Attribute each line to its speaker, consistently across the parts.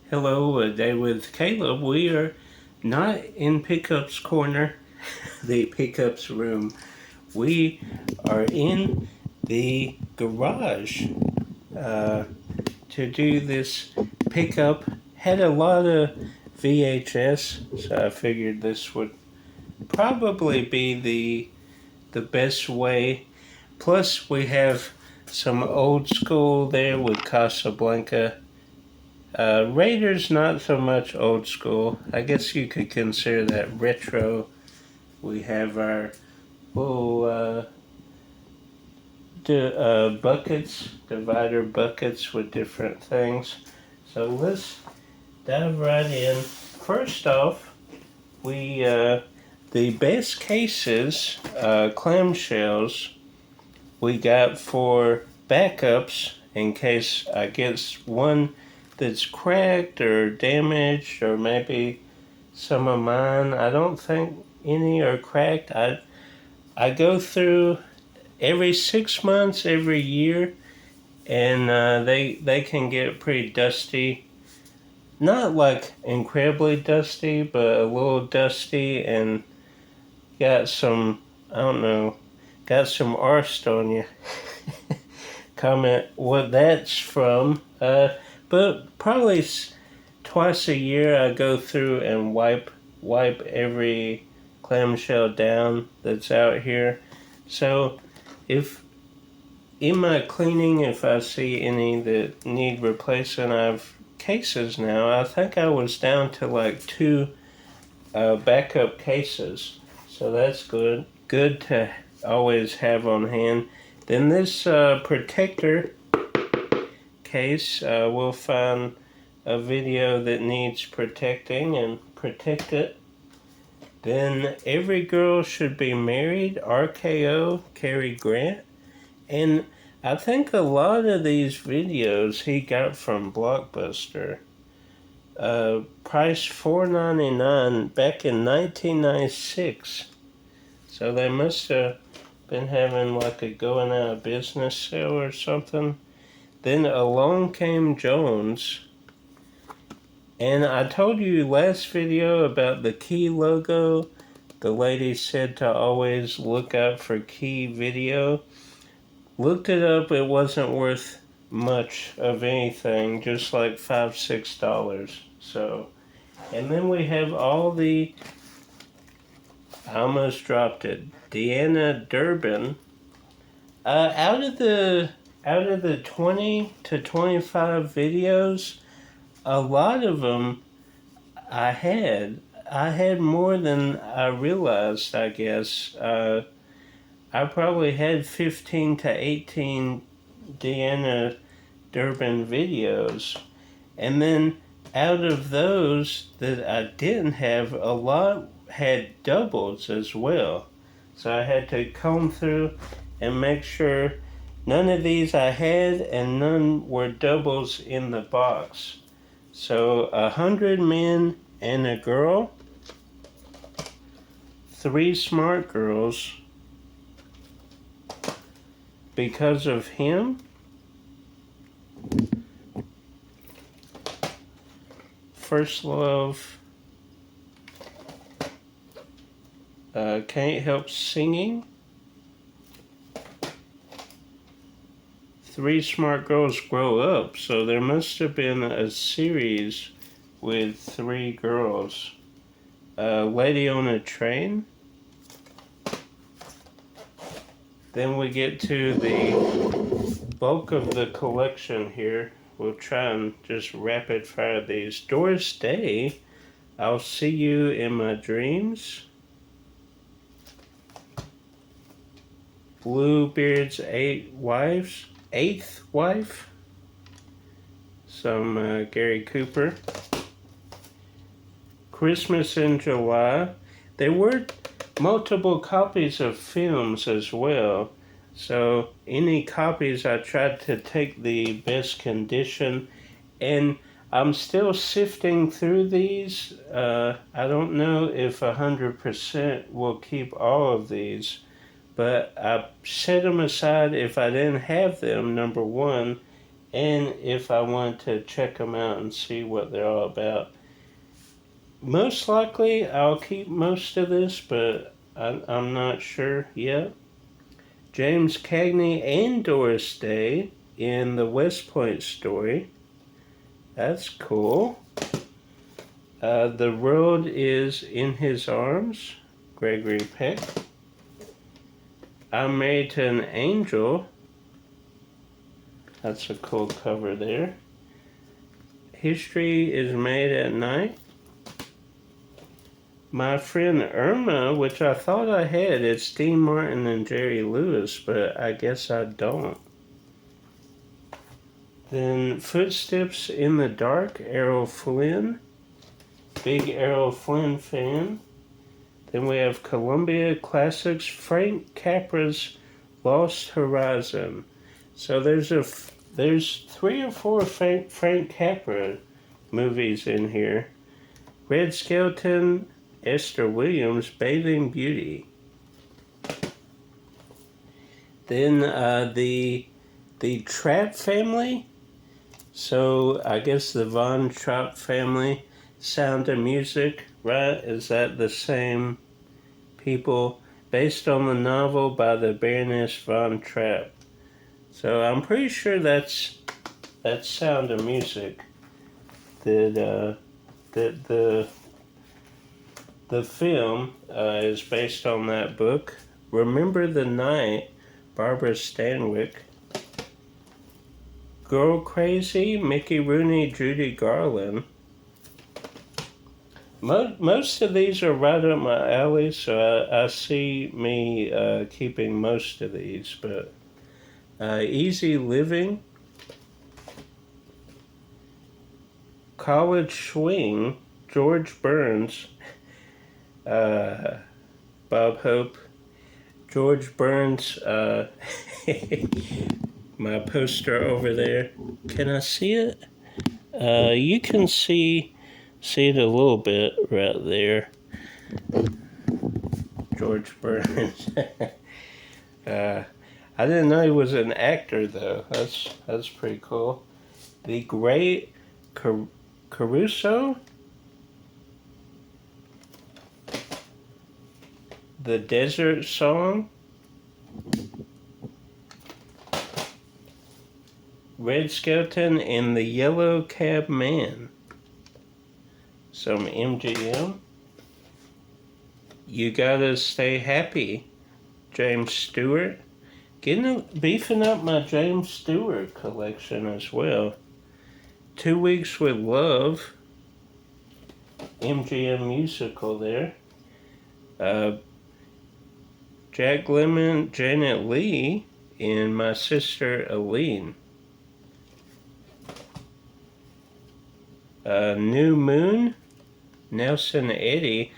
Speaker 1: Hello, a day with Caleb. We are not in Pickup's corner, the Pickup's room. We are in the garage to do this pickup. Had a lot of VHS, so I figured this would probably be the best way. Plus, we have some old school there with Casablanca. Raiders, not so much old school. I guess you could consider that retro. We have our little buckets, divider buckets with different things. So let's dive right in. First off, we the best cases, clamshells, we got for backups in case I get one that's cracked or damaged, or maybe some of mine. I don't think any are cracked. I go through every 6 months, every year, and they can get pretty dusty. Not like incredibly dusty, but a little dusty, and got some, I don't know, got some arst on you. Comment what that's from. But probably twice a year I go through and wipe every clamshell down that's out here. So if in my cleaning, if I see any that need replacing, I have cases now. I think I was down to like two backup cases. So that's good. Good to always have on hand. Then this protector case, we'll find a video that needs protecting and protect it. Then Every Girl Should Be Married, RKO, Cary Grant. And I think a lot of these videos he got from Blockbuster. Price $4.99 back in 1996. So they must have been having like a going out of business sale or something. Then Along Came Jones. And I told you last video about the Key logo. The lady said to always look out for Key video. Looked it up, it wasn't worth much of anything, just like $5-6. So, and then we have all the, I almost dropped it, Deanna Durban. Out of the 20 to 25 videos, a lot of them I had more than I realized, I guess. I probably had 15 to 18 Deanna Durban videos. And then out of those that I didn't have, a lot had doubles as well. So I had to comb through and make sure none of these I had and none were doubles in the box. So 100 Men and a Girl, 3 Smart Girls, Because of Him, First Love, Can't Help Singing, 3 Smart Girls Grow Up. So there must have been a series with 3 girls. Lady on a Train. Then we get to the bulk of the collection here. We'll try and just rapid fire these. Doris Day, I'll See You in My Dreams. Bluebeard's Eighth Wife. Some Gary Cooper. Christmas in July. There were multiple copies of films as well. So any copies, I tried to take the best condition, and I'm still sifting through these. I don't know if 100% will keep all of these, but I set them aside if I didn't have them, number one, and if I want to check them out and see what they're all about. Most likely I'll keep most of this, but I'm not sure yet. James Cagney and Doris Day in the West Point story. That's cool. The World is in His Arms, Gregory Peck. I'm Married to an Angel. That's a cool cover there. History is Made at Night. My Friend Irma, which I thought I had, it's Dean Martin and Jerry Lewis, but I guess I don't. Then Footsteps in the Dark, Errol Flynn. Big Errol Flynn fan. Then we have Columbia Classics, Frank Capra's Lost Horizon. So there's 3 or 4 Frank Capra movies in here. Red Skelton, Esther Williams, Bathing Beauty. Then the Trapp family. So I guess the Von Trapp family. Sound of Music, right? Is that the same people? Based on the novel by the Baroness Von Trapp. So I'm pretty sure that's Sound of Music. That the film is based on that book. Remember the Night, Barbara Stanwyck. Girl Crazy, Mickey Rooney, Judy Garland. Most of these are right up my alley, so I see me keeping most of these. But Easy Living, College Swing, George Burns, Bob Hope, George Burns, my poster over there. Can I see it? You can see it a little bit right there. George Burns. I didn't know he was an actor though. That's pretty cool. The Great Caruso. The Desert Song. Red Skelton and the Yellow Cab Man. Some MGM. You Gotta Stay Happy. James Stewart. Beefing up my James Stewart collection as well. 2 Weeks with Love. MGM musical there. Jack Lemmon, Janet Leigh, and My Sister Aline. New Moon, Nelson Eddy.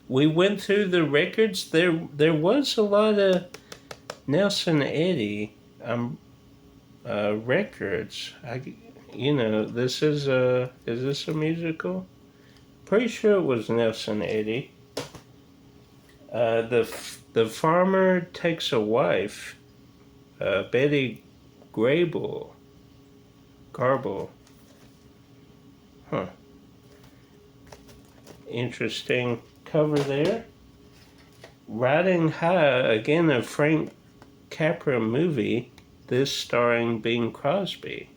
Speaker 1: We went through the records. There was a lot of Nelson Eddy records. This is this a musical? Pretty sure it was Nelson Eddy. The Farmer Takes a Wife. Betty Garble. Huh. Interesting cover there. Riding High, again a Frank Capra movie, this starring Bing Crosby.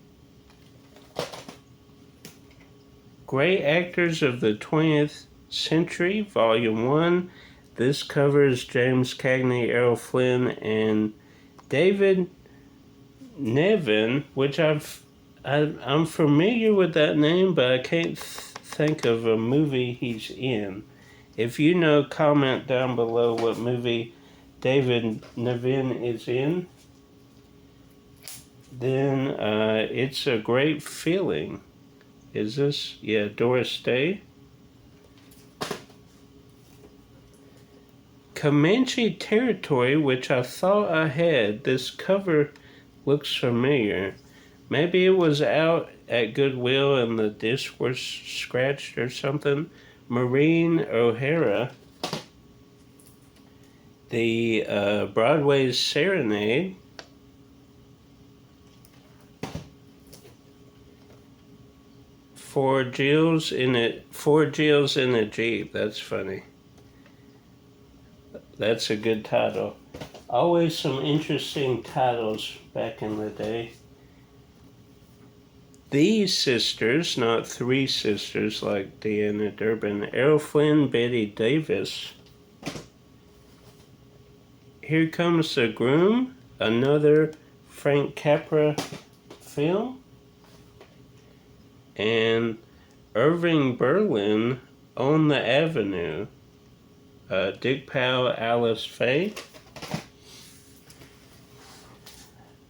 Speaker 1: Great Actors of the 20th Century, Volume 1. This covers James Cagney, Errol Flynn, and David Niven, which I'm familiar with that name, but I can't think of a movie he's in. If you know, comment down below what movie David Niven is in. Then It's a Great Feeling. Is this? Yeah, Doris Day. Comanche Territory, which I thought I had. This cover looks familiar. Maybe it was out at Goodwill and the disc was scratched or something. Maureen O'Hara. The Broadway's Serenade. Four Jills in a Jeep. That's funny. That's a good title. Always some interesting titles back in the day. These sisters, not three sisters like Deanna Durban, Errol Flynn, Betty Davis. Here Comes the Groom, another Frank Capra film. And Irving Berlin, On the Avenue. Dick Powell, Alice Faye.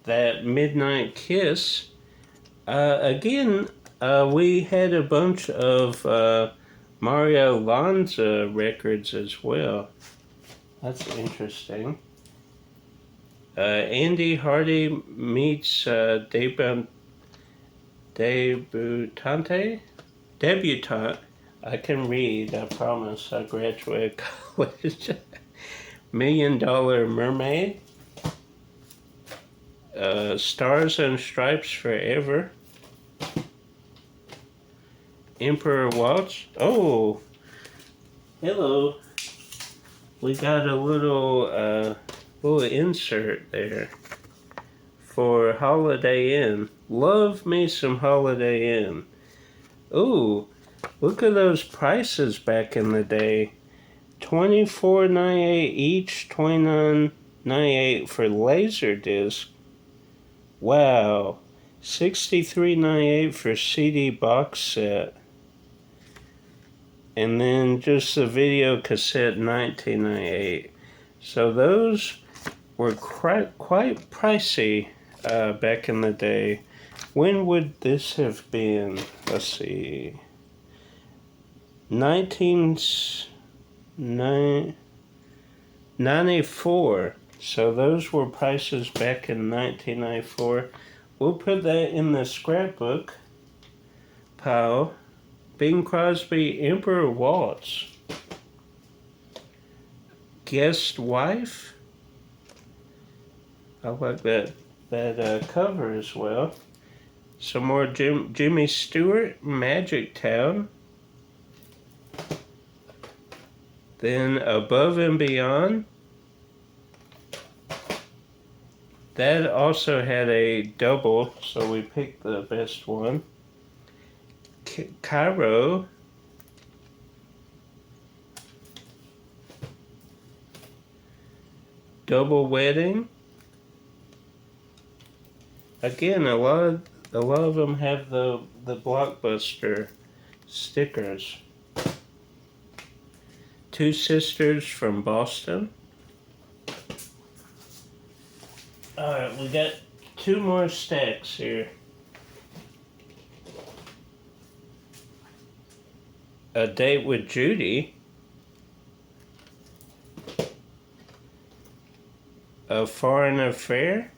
Speaker 1: That Midnight Kiss. Again, we had a bunch of Mario Lanza records as well. That's interesting. Andy Hardy meets Debutante. I can read, I promise. I graduated college. $1 Million Mermaid. Stars and Stripes Forever. Emperor Waltz. Oh, hello. We got a little insert there for Holiday Inn. Love me some Holiday Inn. Ooh, look at those prices back in the day. $24.98 each, $29.98 for Laserdisc. Wow. $63.98 for CD box set. And then just the video cassette, $19.98. So those were quite pricey back in the day. When would this have been? Let's see. 1994. So those were prices back in 1994. We'll put that in the scrapbook pile. Bing Crosby, Emperor Waltz. Guest Wife. I like that cover as well. Some more Jimmy Stewart, Magic Town. Then Above and Beyond. That also had a double, so we picked the best one. Cairo. Double Wedding. Again, a lot of them have the Blockbuster stickers. Two Sisters from Boston. Alright, we got two more stacks here. A Date with Judy. A Foreign Affair.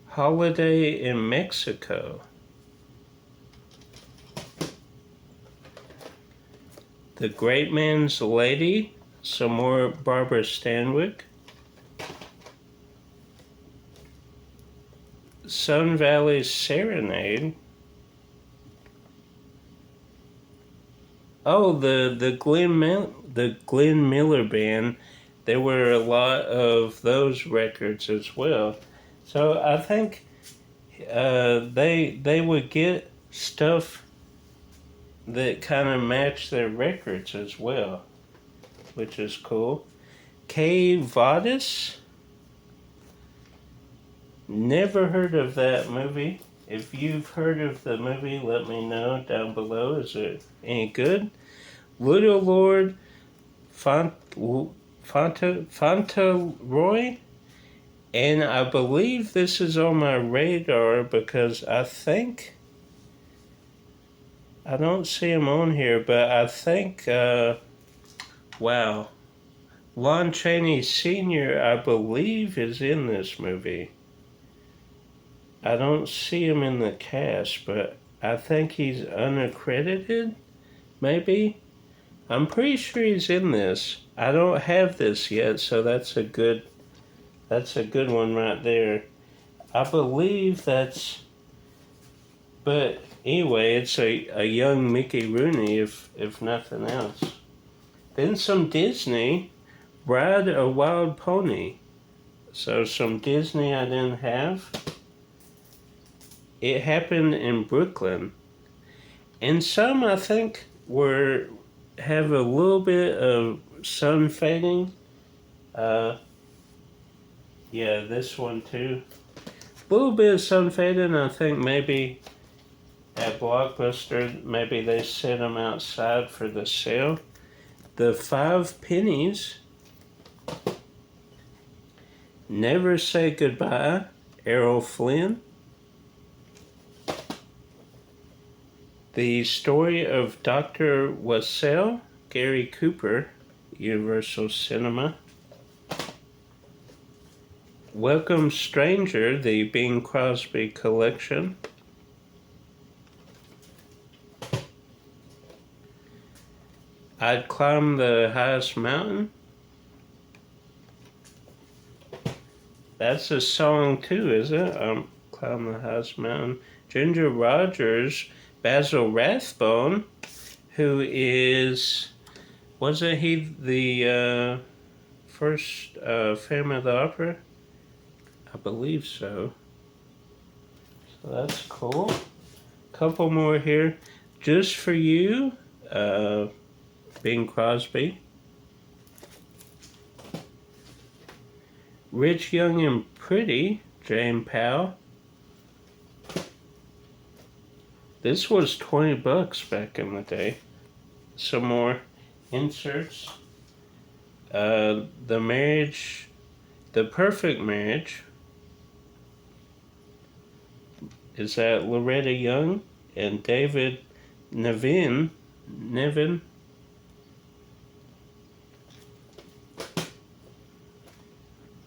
Speaker 1: Holiday in Mexico. The Great Man's Lady. Some more Barbara Stanwyck. Sun Valley Serenade. Oh, the Glenn Miller Band. There were a lot of those records as well. So I think they would get stuff that kind of matched their records as well, which is cool. Kay Vadis. Never heard of that movie. If you've heard of the movie, let me know down below. Is it any good? Little Lord Fauntleroy. And I believe this is on my radar because I think, I don't see him on here, but I think, wow. Lon Chaney Sr., I believe, is in this movie. I don't see him in the cast, but I think he's unaccredited, maybe? I'm pretty sure he's in this. I don't have this yet, so that's a good one right there. I believe that's, but anyway, it's a young Mickey Rooney, if nothing else. Then some Disney, Ride a Wild Pony. So some Disney I didn't have. It happened in Brooklyn. And some I think have a little bit of sun fading. Yeah, this one too. A little bit of sun fading. I think maybe at Blockbuster, maybe they set them outside for the sale. The 5 pennies. Never Say Goodbye, Errol Flynn. The Story of Dr. Wassell, Gary Cooper, Universal Cinema. Welcome Stranger, the Bing Crosby Collection. I'd Climb the Highest Mountain. That's a song too, is it? Climb the Highest Mountain. Ginger Rogers, Basil Rathbone, who is, wasn't he the first Phantom of the Opera? I believe so. So that's cool. Couple more here. Just for You, Bing Crosby. Rich, Young, and Pretty, Jane Powell. This was $20 back in the day. Some more inserts. The Perfect Marriage. Is that Loretta Young and David Nevin?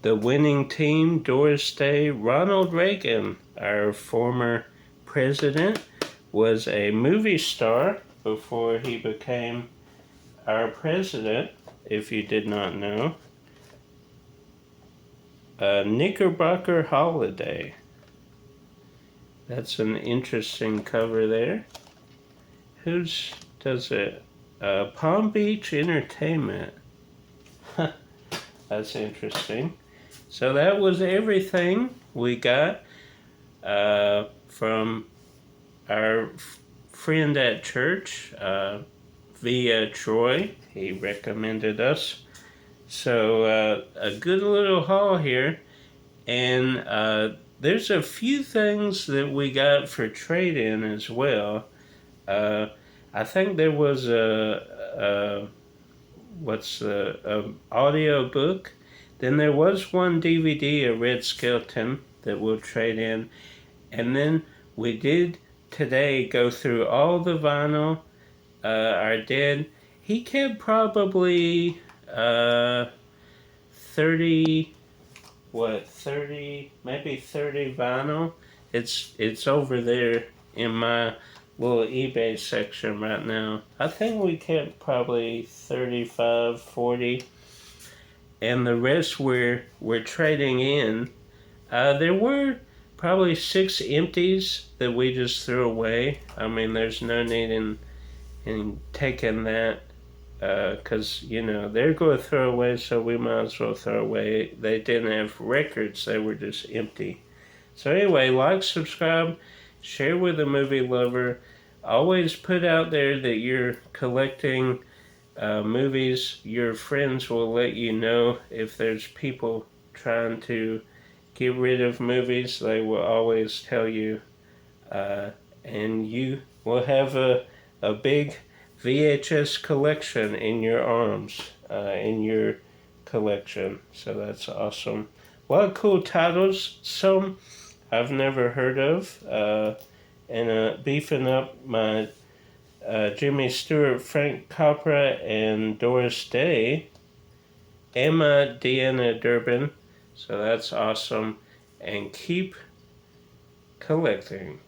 Speaker 1: The Winning Team, Doris Day. Ronald Reagan, our former president, was a movie star before he became our president, if you did not know. Knickerbocker Holiday. That's an interesting cover there. Whose does it? Palm Beach Entertainment. That's interesting. So that was everything we got from our friend at church via Troy. He recommended us. So a good little haul here. And there's a few things that we got for trade-in as well. I think there was a audio book. Then there was one DVD, a Red Skeleton, that we'll trade in. And then we did today go through all the vinyl. Our dad, he kept probably 30, maybe 30 vinyl. It's over there in my little eBay section right now. I think we kept probably 35, 40. And the rest we're trading in. There were probably 6 empties that we just threw away. I mean, there's no need in taking that because, they're going to throw away, so we might as well throw away. They didn't have records. They were just empty. So anyway, like, subscribe, share with a movie lover. Always put out there that you're collecting movies. Your friends will let you know if there's people trying to get rid of movies. They will always tell you, and you will have a big VHS collection in your arms, in your collection. So that's awesome. A lot of cool titles, some I've never heard of, and beefing up my Jimmy Stewart, Frank Capra, and Doris Day, Emma Deanna Durban. So that's awesome. And keep collecting.